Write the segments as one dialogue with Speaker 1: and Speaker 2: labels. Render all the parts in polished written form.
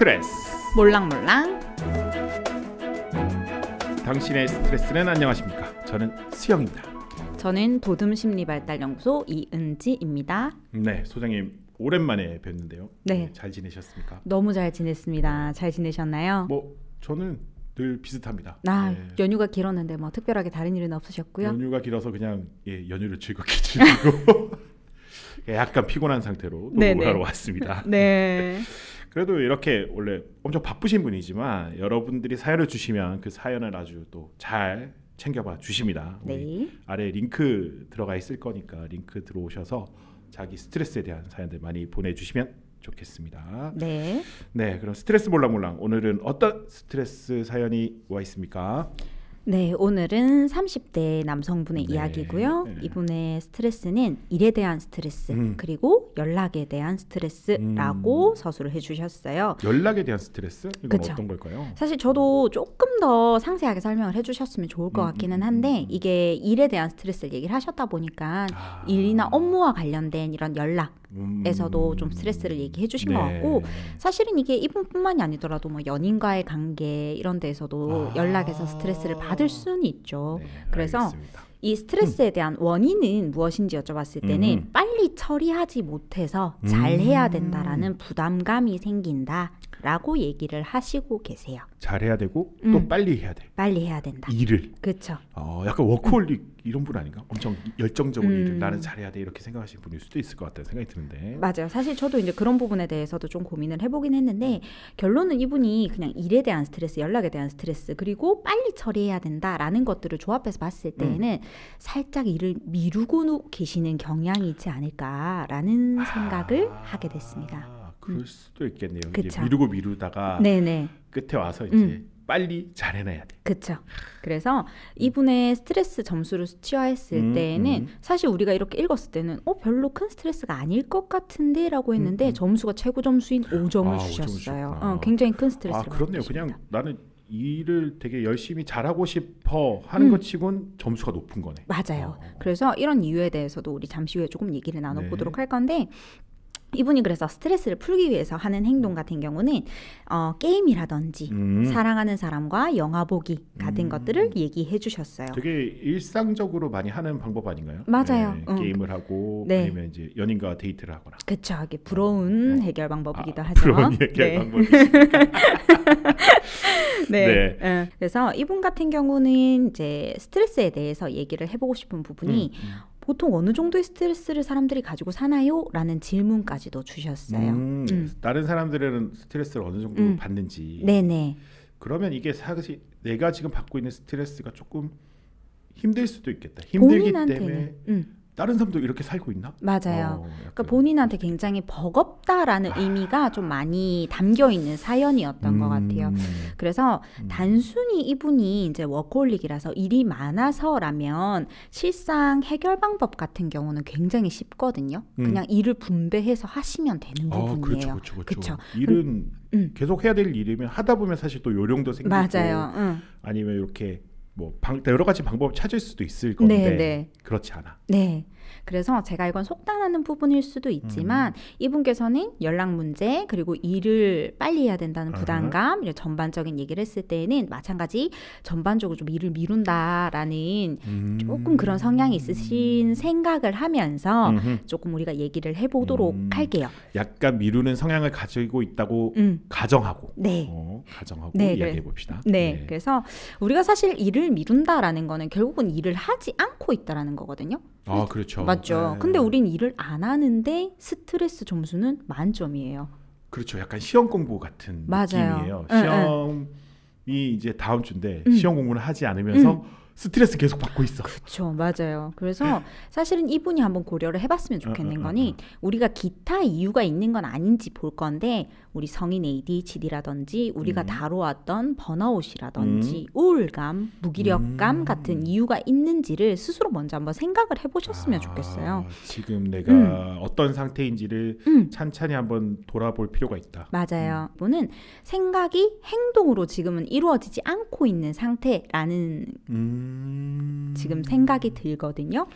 Speaker 1: 스트레스
Speaker 2: 몰랑몰랑.
Speaker 1: 당신의 스트레스는 안녕하십니까? 저는 수영입니다.
Speaker 2: 저는 도듬심리발달연구소 이은지입니다.
Speaker 1: 네, 소장님 오랜만에 뵀는데요.
Speaker 2: 네.
Speaker 1: 잘 지내셨습니까?
Speaker 2: 너무 잘 지냈습니다. 잘 지내셨나요?
Speaker 1: 저는 늘 비슷합니다.
Speaker 2: 네.
Speaker 1: 네.
Speaker 2: 연휴가 길었는데 뭐 특별하게 다른 일은 없으셨고요?
Speaker 1: 연휴가 길어서 그냥 연휴를 즐겁게 즐기고 약간 피곤한 상태로 녹음을 하러 왔습니다.
Speaker 2: 네.
Speaker 1: 그래도 이렇게 원래 엄청 바쁘신 분이지만 여러분들이 사연을 주시면 그 사연을 아주 또 잘 챙겨봐 주십니다.
Speaker 2: 네.
Speaker 1: 아래 링크 들어가 있을 거니까 링크 들어오셔서 자기 스트레스에 대한 사연들 많이 보내주시면 좋겠습니다.
Speaker 2: 네.
Speaker 1: 네, 그럼 스트레스 몰랑몰랑 오늘은 어떤 스트레스 사연이 와 있습니까?
Speaker 2: 네, 오늘은 30대 남성분의
Speaker 1: 네.
Speaker 2: 이야기고요.
Speaker 1: 네.
Speaker 2: 이분의 스트레스는 일에 대한 스트레스 그리고 연락에 대한 스트레스라고 서술을 해주셨어요.
Speaker 1: 연락에 대한 스트레스? 이건
Speaker 2: 그쵸.
Speaker 1: 어떤 걸까요?
Speaker 2: 사실 저도 조금 더 상세하게 설명을 해주셨으면 좋을 것 같기는 한데 이게 일에 대한 스트레스를 얘기를 하셨다 보니까 일이나 업무와 관련된 이런 연락에서도 좀 스트레스를 얘기해 주신 것 같고, 사실은 이게 이분뿐만이 아니더라도 뭐 연인과의 관계 이런 데에서도 연락에서 스트레스를 받을 수는 있죠.
Speaker 1: 네,
Speaker 2: 그래서
Speaker 1: 알겠습니다.
Speaker 2: 이 스트레스에 대한 원인은 무엇인지 여쭤봤을 때는 빨리 처리하지 못해서 잘해야 된다라는 부담감이 생긴다라고 얘기를 하시고 계세요.
Speaker 1: 잘해야 되고 또 빨리 해야 돼.
Speaker 2: 빨리 해야 된다.
Speaker 1: 일을.
Speaker 2: 그렇죠.
Speaker 1: 약간 워커홀릭 이런 분 아닌가? 엄청 열정적으로 일을 나는 잘해야 돼 이렇게 생각하시는 분일 수도 있을 것 같다는 생각이 드는데.
Speaker 2: 맞아요. 사실 저도 이제 그런 부분에 대해서도 좀 고민을 해보긴 했는데 결론은 이분이 그냥 일에 대한 스트레스, 연락에 대한 스트레스 그리고 빨리 처리해야 된다라는 것들을 조합해서 봤을 때에는 살짝 일을 미루고 계시는 경향이 있지 않을까라는 생각을 하게 됐습니다.
Speaker 1: 그럴 수도 있겠네요.
Speaker 2: 그쵸.
Speaker 1: 이제 미루다가
Speaker 2: 네네.
Speaker 1: 끝에 와서 이제 빨리 잘해내야 돼.
Speaker 2: 그렇죠. 그래서 이분의 스트레스 점수를 수치화했을 때에는 사실 우리가 이렇게 읽었을 때는 별로 큰 스트레스가 아닐 것 같은데 라고 했는데 점수가 최고 점수인 5점을 주셨어요. 굉장히 큰 스트레스를
Speaker 1: 그렇네요.
Speaker 2: 받으십니다.
Speaker 1: 그냥 나는 일을 되게 열심히 잘하고 싶어 하는 것 치곤 점수가 높은 거네.
Speaker 2: 맞아요. 그래서 이런 이유에 대해서도 우리 잠시 후에 조금 얘기를 나눠보도록
Speaker 1: 네.
Speaker 2: 할 건데, 이분이 그래서 스트레스를 풀기 위해서 하는 행동 같은 경우는 게임이라든지 사랑하는 사람과 영화 보기 같은 것들을 얘기해 주셨어요.
Speaker 1: 되게 일상적으로 많이 하는 방법 아닌가요?
Speaker 2: 맞아요.
Speaker 1: 네, 게임을 하고
Speaker 2: 네.
Speaker 1: 아니면 이제 연인과 데이트를 하거나.
Speaker 2: 그렇죠. 이게 부러운 해결 방법이기도 하죠.
Speaker 1: 부러운 해결
Speaker 2: 네.
Speaker 1: 방법이
Speaker 2: 네. 네. 그래서 이분 같은 경우는 이제 스트레스에 대해서 얘기를 해보고 싶은 부분이 보통 어느 정도의 스트레스를 사람들이 가지고 사나요? 라는 질문까지도 주셨어요.
Speaker 1: 다른 사람들은 스트레스를 어느 정도 받는지.
Speaker 2: 네네.
Speaker 1: 그러면 이게 사실 내가 지금 받고 있는 스트레스가 조금 힘들 수도 있겠다. 힘들기 때문에 다른 사람도 이렇게 살고 있나?
Speaker 2: 맞아요. 그러니까 본인한테 굉장히 버겁다라는 의미가 좀 많이 담겨 있는 사연이었던 것 같아요. 그래서 단순히 이분이 이제 워커홀릭이라서 일이 많아서라면 실상 해결 방법 같은 경우는 굉장히 쉽거든요. 그냥 일을 분배해서 하시면 되는 부분이에요.
Speaker 1: 그렇죠. 일은 계속 해야 될 일이면 하다 보면 사실 또 요령도 생기고
Speaker 2: 맞아요.
Speaker 1: 아니면 이렇게 뭐 여러 가지 방법을 찾을 수도 있을 건데 그렇지 않아.
Speaker 2: 네. 그래서 제가 이건 속단하는 부분일 수도 있지만 이분께서는 연락 문제 그리고 일을 빨리 해야 된다는 부담감 이런 전반적인 얘기를 했을 때는 마찬가지 전반적으로 좀 일을 미룬다라는 조금 그런 성향이 있으신 생각을 하면서 조금 우리가 얘기를 해보도록 할게요.
Speaker 1: 약간 미루는 성향을 가지고 있다고 가정하고 가정하고 이야기해 봅시다.
Speaker 2: 네. 그래서 우리가 사실 일을 미룬다라는 거는 결국은 일을 하지 않고 있다라는 거거든요.
Speaker 1: 그렇죠.
Speaker 2: 맞죠. 근데 우린 일을 안 하는데 스트레스 점수는 만점이에요.
Speaker 1: 그렇죠. 약간 시험 공부 같은 느낌이에요. 시험이 이제 다음 주인데 시험 공부를 하지 않으면서 스트레스 계속 받고 있어.
Speaker 2: 그렇죠. 맞아요. 그래서 사실은 이분이 한번 고려를 해봤으면 좋겠는 거니 우리가 기타 이유가 있는 건 아닌지 볼 건데 우리 성인 ADHD라든지 우리가 다뤄왔던 번아웃이라든지 우울감, 무기력감 같은 이유가 있는지를 스스로 먼저 한번 생각을 해보셨으면 좋겠어요.
Speaker 1: 지금 내가 어떤 상태인지를 찬찬히 한번 돌아볼 필요가 있다.
Speaker 2: 맞아요. 이분은 생각이 행동으로 지금은 이루어지지 않고 있는 상태라는 지금 생각이 들거든요.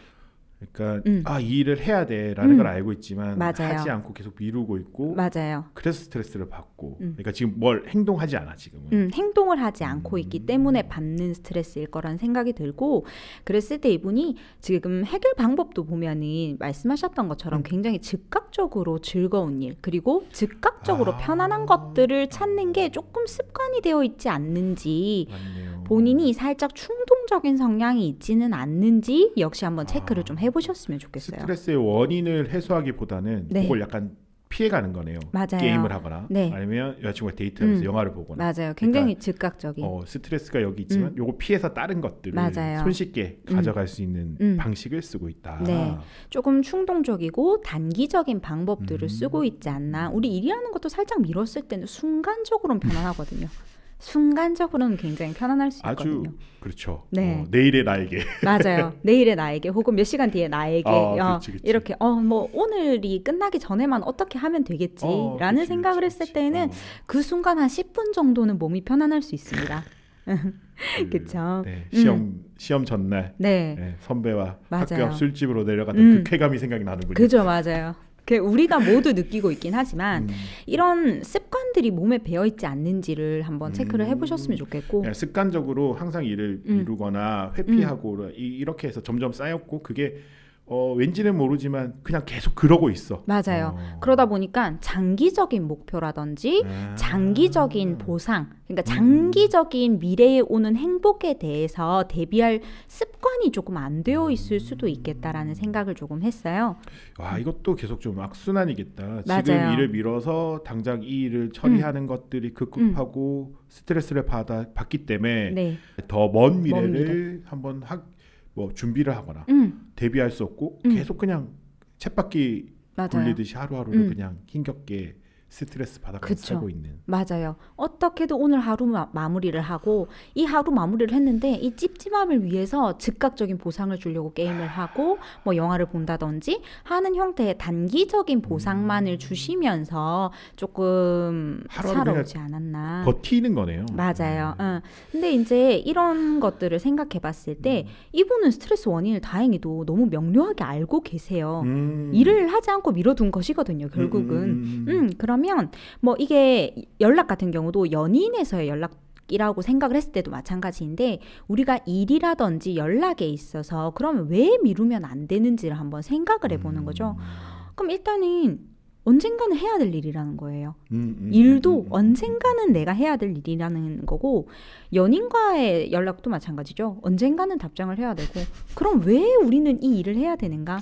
Speaker 1: 그러니까 이 일을 해야 돼라는 걸 알고 있지만
Speaker 2: 맞아요.
Speaker 1: 하지 않고 계속 미루고 있고
Speaker 2: 맞아요.
Speaker 1: 그래서 스트레스를 받고 그러니까 지금 뭘 행동하지 않아 지금은.
Speaker 2: 행동을 하지 않고 있기 때문에 받는 스트레스일 거라는 생각이 들고 그랬을 때 이분이 지금 해결 방법도 보면은 말씀하셨던 것처럼 굉장히 즉각적으로 즐거운 일 그리고 즉각적으로 편안한 것들을 찾는 게 조금 습관이 되어 있지 않는지
Speaker 1: 맞네요.
Speaker 2: 본인이 살짝 충동적인 성향이 있지는 않는지 역시 한번 체크를 좀 해보셨으면 좋겠어요.
Speaker 1: 스트레스의 원인을 해소하기보다는
Speaker 2: 네.
Speaker 1: 그걸 약간 피해가는 거네요.
Speaker 2: 맞아요.
Speaker 1: 게임을 하거나
Speaker 2: 네.
Speaker 1: 아니면 여자친구와 데이트하면서 영화를 보거나.
Speaker 2: 맞아요. 굉장히
Speaker 1: 그러니까
Speaker 2: 즉각적인.
Speaker 1: 스트레스가 여기 있지만 요거 피해서 다른 것들을
Speaker 2: 맞아요.
Speaker 1: 손쉽게 가져갈 수 있는 방식을 쓰고 있다.
Speaker 2: 네. 조금 충동적이고 단기적인 방법들을 쓰고 있지 않나. 우리 일이라는 것도 살짝 미뤘을 때는 순간적으로는 편안하거든요. 순간적으로는 굉장히 편안할 수 있거든요.
Speaker 1: 아주 그렇죠.
Speaker 2: 네.
Speaker 1: 내일의 나에게.
Speaker 2: 맞아요. 내일의 나에게 혹은 몇 시간 뒤에 나에게
Speaker 1: 그치.
Speaker 2: 이렇게 뭐 오늘이 끝나기 전에만 어떻게 하면 되겠지라는 생각을 했을 때는 그 순간 한 10분 정도는 몸이 편안할 수 있습니다. 그렇죠.
Speaker 1: 네, 시험 전날 선배와
Speaker 2: 맞아요.
Speaker 1: 학교 앞 술집으로 내려갔던 그 쾌감이 생각이 나는군요.
Speaker 2: 그죠, 맞아요. 우리가 모두 느끼고 있긴 하지만 이런 습관들이 몸에 배어있지 않는지를 한번 체크를 해보셨으면 좋겠고
Speaker 1: 습관적으로 항상 일을 미루거나 회피하고 이렇게 해서 점점 쌓였고 그게 왠지는 모르지만 그냥 계속 그러고 있어.
Speaker 2: 맞아요. 그러다 보니까 장기적인 목표라든지 장기적인 보상 그러니까 장기적인 미래에 오는 행복에 대해서 대비할 습관이 조금 안 되어 있을 수도 있겠다라는 생각을 조금 했어요.
Speaker 1: 와, 이것도 계속 좀 악순환이겠다.
Speaker 2: 맞아요.
Speaker 1: 지금 일을 미뤄서 당장 이 일을 처리하는 것들이 급급하고 스트레스를 받기 때문에 더 먼 미래를 한번 준비를 하거나 대비할 수 없고 계속 그냥 쳇바퀴 굴리듯이 하루하루를 그냥 힘겹게 스트레스 받아가면서 살고 있는.
Speaker 2: 맞아요. 어떻게든 오늘 하루 마무리를 하고 이 하루 마무리를 했는데 이 찝찝함을 위해서 즉각적인 보상을 주려고 게임을 하고 뭐 영화를 본다든지 하는 형태의 단기적인 보상만을 주시면서 조금 살아오지 않았나.
Speaker 1: 버티는 거네요.
Speaker 2: 맞아요. 근데 이제 이런 것들을 생각해 봤을 때 이분은 스트레스 원인을 다행히도 너무 명료하게 알고 계세요. 일을 하지 않고 미뤄둔 것이거든요. 결국은. 그러면 뭐 이게 연락 같은 경우도 연인에서의 연락이라고 생각을 했을 때도 마찬가지인데 우리가 일이라든지 연락에 있어서 그러면 왜 미루면 안 되는지를 한번 생각을 해보는 거죠. 그럼 일단은 언젠가는 해야 될 일이라는 거예요. 일도 언젠가는 내가 해야 될 일이라는 거고 연인과의 연락도 마찬가지죠. 언젠가는 답장을 해야 되고 그럼 왜 우리는 이 일을 해야 되는가?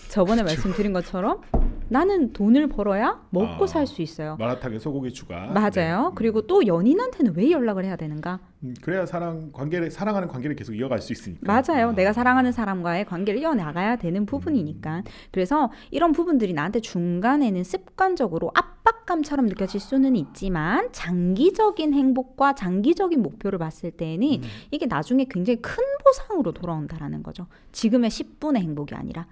Speaker 2: 저번에 말씀드린 것처럼 나는 돈을 벌어야 먹고 살 수 있어요.
Speaker 1: 마라탕에 소고기 추가.
Speaker 2: 맞아요. 그리고 또 연인한테는 왜 연락을 해야 되는가?
Speaker 1: 그래야 사랑하는 관계를 계속 이어갈 수 있으니까.
Speaker 2: 맞아요. 내가 사랑하는 사람과의 관계를 이어나가야 되는 부분이니까. 그래서 이런 부분들이 나한테 중간에는 습관적으로 압박감처럼 느껴질 수는 있지만 장기적인 행복과 장기적인 목표를 봤을 때는 이게 나중에 굉장히 큰 보상으로 돌아온다라는 거죠. 지금의 10분의 행복이 아니라.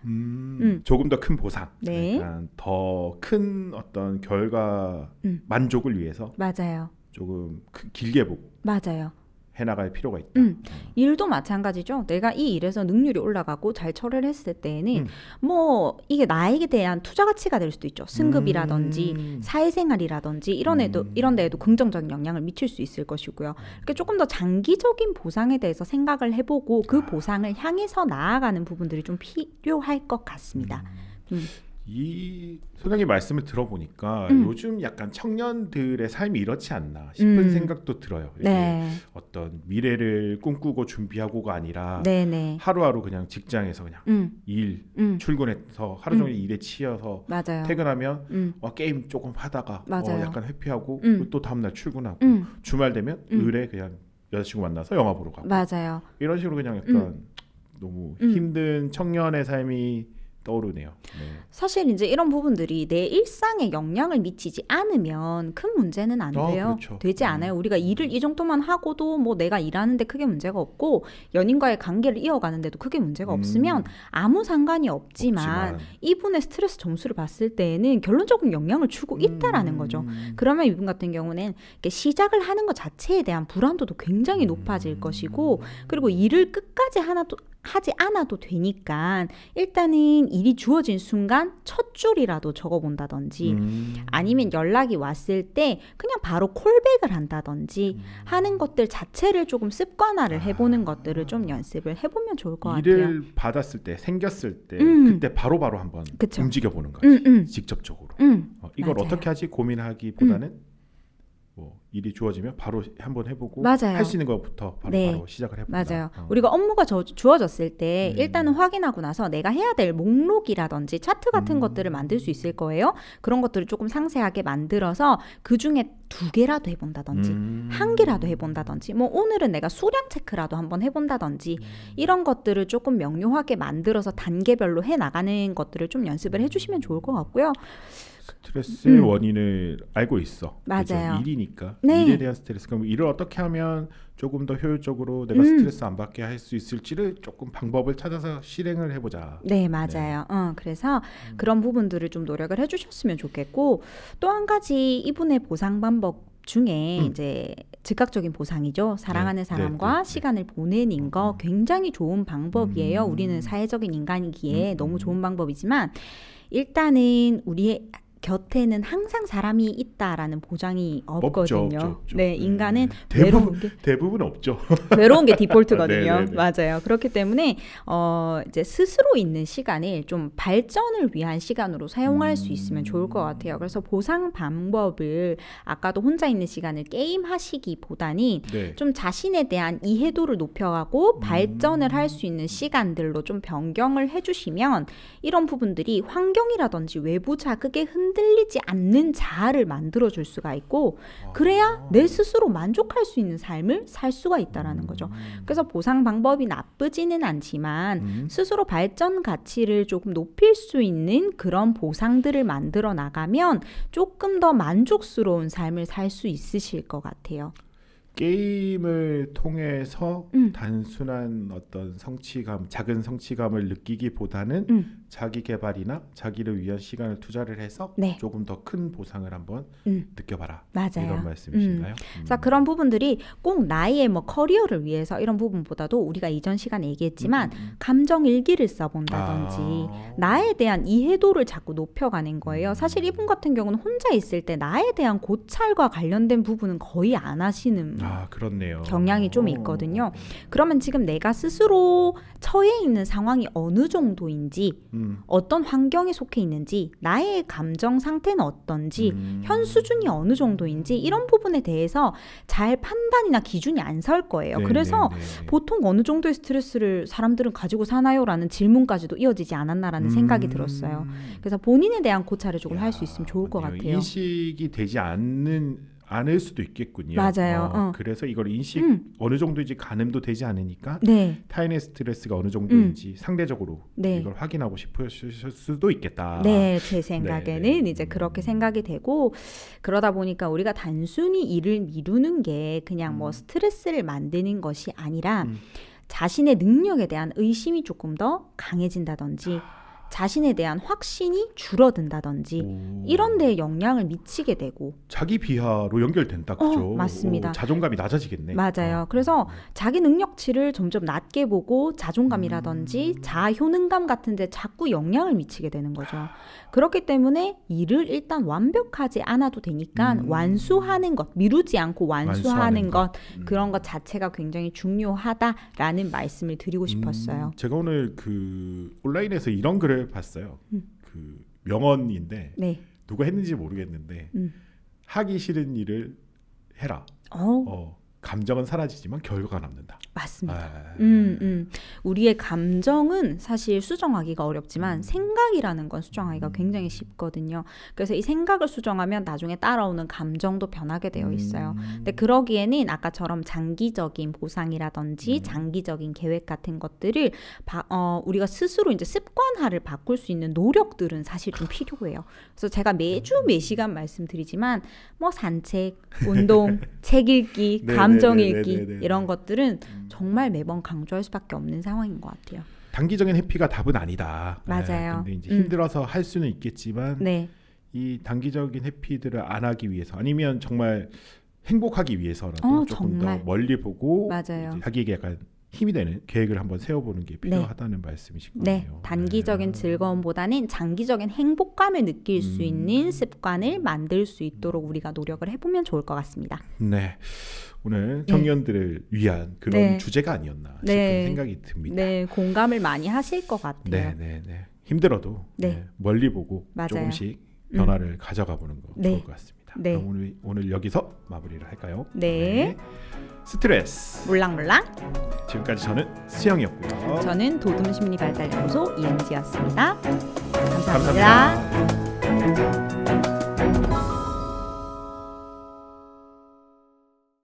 Speaker 1: 조금 더 큰 보상.
Speaker 2: 네.
Speaker 1: 더 큰 어떤 결과 만족을 위해서.
Speaker 2: 맞아요.
Speaker 1: 조금 길게 보고.
Speaker 2: 맞아요.
Speaker 1: 해나갈 필요가 있다.
Speaker 2: 일도 마찬가지죠. 내가 이 일에서 능률이 올라가고 잘 처리를 했을 때는 뭐 이게 나에게 대한 투자 가치가 될 수도 있죠. 승급이라든지 사회생활이라든지 이런 데에도 긍정적인 영향을 미칠 수 있을 것이고요. 그러니까 조금 더 장기적인 보상에 대해서 생각을 해보고 그 보상을 향해서 나아가는 부분들이 좀 필요할 것 같습니다.
Speaker 1: 이 소장님 말씀을 들어보니까 요즘 약간 청년들의 삶이 이렇지 않나 싶은 생각도 들어요. 이게 어떤 미래를 꿈꾸고 준비하고가 아니라 하루하루 그냥 직장에서 그냥 출근해서 하루 종일 일에 치여서 퇴근하면 게임 조금 하다가 약간 회피하고 또 다음날 출근하고 주말 되면 을에 그냥 여자친구 만나서 영화 보러 가고 이런 식으로 그냥 약간 너무 힘든 청년의 삶이 떠오르네요.
Speaker 2: 사실 이제 이런 부분들이 내 일상에 영향을 미치지 않으면 큰 문제는 안 돼요.
Speaker 1: 그렇죠.
Speaker 2: 되지 않아요. 우리가 일을 이 정도만 하고도 뭐 내가 일하는데 크게 문제가 없고 연인과의 관계를 이어가는데도 크게 문제가 없으면 아무 상관이 없지만 이분의 스트레스 점수를 봤을 때는 결론적인 영향을 주고 있다라는 거죠. 그러면 이분 같은 경우는 시작을 하는 것 자체에 대한 불안도도 굉장히 높아질 것이고 그리고 일을 끝까지 하지 않아도 되니까 일단은 일이 주어진 순간 첫 줄이라도 적어본다든지 아니면 연락이 왔을 때 그냥 바로 콜백을 한다든지 하는 것들 자체를 조금 습관화를 해보는 것들을 좀 연습을 해보면 좋을 것 같아요.
Speaker 1: 일을 받았을 때 생겼을 때 그때 바로바로 한번
Speaker 2: 그쵸.
Speaker 1: 움직여보는 거지. 직접적으로. 이걸
Speaker 2: 맞아요.
Speaker 1: 어떻게 하지 고민하기보다는 뭐 일이 주어지면 바로 한번 해보고
Speaker 2: 맞아요.
Speaker 1: 할 수 있는 것부터 바로 시작을 해본다.
Speaker 2: 맞아요. 우리가 업무가 주어졌을 때 일단은 확인하고 나서 내가 해야 될 목록이라든지 차트 같은 것들을 만들 수 있을 거예요. 그런 것들을 조금 상세하게 만들어서 그중에 2개라도 해본다든지 1개라도 해본다든지 뭐 오늘은 내가 수량 체크라도 한번 해본다든지 이런 것들을 조금 명료하게 만들어서 단계별로 해나가는 것들을 좀 연습을 해주시면 좋을 것 같고요.
Speaker 1: 스트레스의 원인을 알고 있어.
Speaker 2: 맞아요.
Speaker 1: 그죠? 일이니까.
Speaker 2: 네.
Speaker 1: 일에 대한 스트레스. 그럼 일을 어떻게 하면 조금 더 효율적으로 내가 스트레스 안 받게 할 수 있을지를 조금 방법을 찾아서 실행을 해보자.
Speaker 2: 네, 맞아요. 그래서 그런 부분들을 좀 노력을 해주셨으면 좋겠고 또 한 가지 이분의 보상 방법 중에 이제 즉각적인 보상이죠. 사랑하는 사람과 시간을 보내는 거 굉장히 좋은 방법이에요. 우리는 사회적인 인간이기에 너무 좋은 방법이지만 일단은 우리의 곁에는 항상 사람이 있다라는 보장이 없거든요.
Speaker 1: 없죠.
Speaker 2: 네, 인간은
Speaker 1: 대부분 없죠.
Speaker 2: 외로운 게 디폴트거든요.
Speaker 1: 네네네.
Speaker 2: 맞아요. 그렇기 때문에 이제 스스로 있는 시간을 좀 발전을 위한 시간으로 사용할 수 있으면 좋을 것 같아요. 그래서 보상 방법을 아까도 혼자 있는 시간을 게임 하시기보다는 좀 자신에 대한 이해도를 높여가고 발전을 할 수 있는 시간들로 좀 변경을 해주시면 이런 부분들이 환경이라든지 외부 자극에 흔들리지 않는 자아를 만들어줄 수가 있고 그래야 내 스스로 만족할 수 있는 삶을 살 수가 있다라는 거죠. 그래서 보상 방법이 나쁘지는 않지만 스스로 발전 가치를 조금 높일 수 있는 그런 보상들을 만들어 나가면 조금 더 만족스러운 삶을 살 수 있으실 것 같아요.
Speaker 1: 게임을 통해서 단순한 어떤 성취감, 작은 성취감을 느끼기보다는 자기 개발이나 자기를 위한 시간을 투자를 해서 조금 더 큰 보상을 한번 느껴봐라.
Speaker 2: 맞아요.
Speaker 1: 이런 말씀이신가요?
Speaker 2: 자, 그런 부분들이 꼭 나의 뭐 커리어를 위해서 이런 부분보다도 우리가 이전 시간에 얘기했지만 감정 일기를 써본다든지 나에 대한 이해도를 자꾸 높여가는 거예요. 사실 이분 같은 경우는 혼자 있을 때 나에 대한 고찰과 관련된 부분은 거의 안 하시는
Speaker 1: 그렇네요.
Speaker 2: 경향이 좀 있거든요. 그러면 지금 내가 스스로 처해 있는 상황이 어느 정도인지 어떤 환경에 속해 있는지 나의 감정 상태는 어떤지 현 수준이 어느 정도인지 이런 부분에 대해서 잘 판단이나 기준이 안 설 거예요. 그래서 보통 어느 정도의 스트레스를 사람들은 가지고 사나요? 라는 질문까지도 이어지지 않았나라는 생각이 들었어요. 그래서 본인에 대한 고찰을 조금 할 수 있으면 좋을 것 같아요.
Speaker 1: 인식이 되지 않을 수도 있겠군요.
Speaker 2: 맞아요.
Speaker 1: 그래서 이걸 인식 어느 정도인지 가늠도 되지 않으니까 타인의 스트레스가 어느 정도인지 상대적으로 이걸 확인하고 싶으실 수도 있겠다.
Speaker 2: 네, 제 생각에는 이제 그렇게 생각이 되고 그러다 보니까 우리가 단순히 일을 미루는 게 그냥 뭐 스트레스를 만드는 것이 아니라 자신의 능력에 대한 의심이 조금 더 강해진다든지 자신에 대한 확신이 줄어든다든지 이런 데에 영향을 미치게 되고
Speaker 1: 자기 비하로 연결된다. 그죠?
Speaker 2: 맞습니다.
Speaker 1: 자존감이 낮아지겠네.
Speaker 2: 맞아요. 그래서 자기 능력치를 점점 낮게 보고 자존감이라든지 자아 효능감 같은 데 자꾸 영향을 미치게 되는 거죠. 그렇기 때문에 일을 일단 완벽하지 않아도 되니까 완수하는 것, 미루지 않고 완수하는 것 그런 것 자체가 굉장히 중요하다라는 말씀을 드리고 싶었어요.
Speaker 1: 제가 오늘 그 온라인에서 이런 글을 봤어요. 그 명언인데 누가 했는지 모르겠는데 하기 싫은 일을 해라. 감정은 사라지지만 결과가 남는다.
Speaker 2: 맞습니다. 우리의 감정은 사실 수정하기가 어렵지만 생각이라는 건 수정하기가 굉장히 쉽거든요. 그래서 이 생각을 수정하면 나중에 따라오는 감정도 변하게 되어 있어요. 근데 그러기에는 아까처럼 장기적인 보상이라든지 장기적인 계획 같은 것들을 우리가 스스로 이제 습관화를 바꿀 수 있는 노력들은 사실 좀 필요해요. 그래서 제가 매주 매시간 말씀드리지만 뭐 산책, 운동, 책 읽기, 감정 읽기 이런 것들은 정말 매번 강조할 수밖에 없는 상황인 것 같아요.
Speaker 1: 단기적인 해피가 답은 아니다.
Speaker 2: 맞아요.
Speaker 1: 근데 이제 힘들어서 할 수는 있겠지만 이 단기적인 해피들을 안 하기 위해서 아니면 정말 행복하기 위해서라도 조금 더 멀리 보고 자기에게 약간 힘이 되는 계획을 한번 세워보는 게 필요하다는 말씀이신
Speaker 2: 네.
Speaker 1: 거네요.
Speaker 2: 단기적인 즐거움보다는 장기적인 행복감을 느낄 수 있는 습관을 만들 수 있도록 우리가 노력을 해보면 좋을 것 같습니다.
Speaker 1: 네. 오늘 청년들을 위한 그런 주제가 아니었나 싶은 생각이 듭니다.
Speaker 2: 네, 공감을 많이 하실 것 같아요.
Speaker 1: 네. 힘들어도 멀리 보고 조금씩 변화를 가져가 보는 거 좋을 것 같습니다. 그럼 오늘 여기서 마무리를 할까요?
Speaker 2: 네.
Speaker 1: 스트레스
Speaker 2: 몰랑몰랑.
Speaker 1: 지금까지 저는 수영이었고요.
Speaker 2: 저는 도둠심리발달연구소 이은지였습니다. 감사합니다.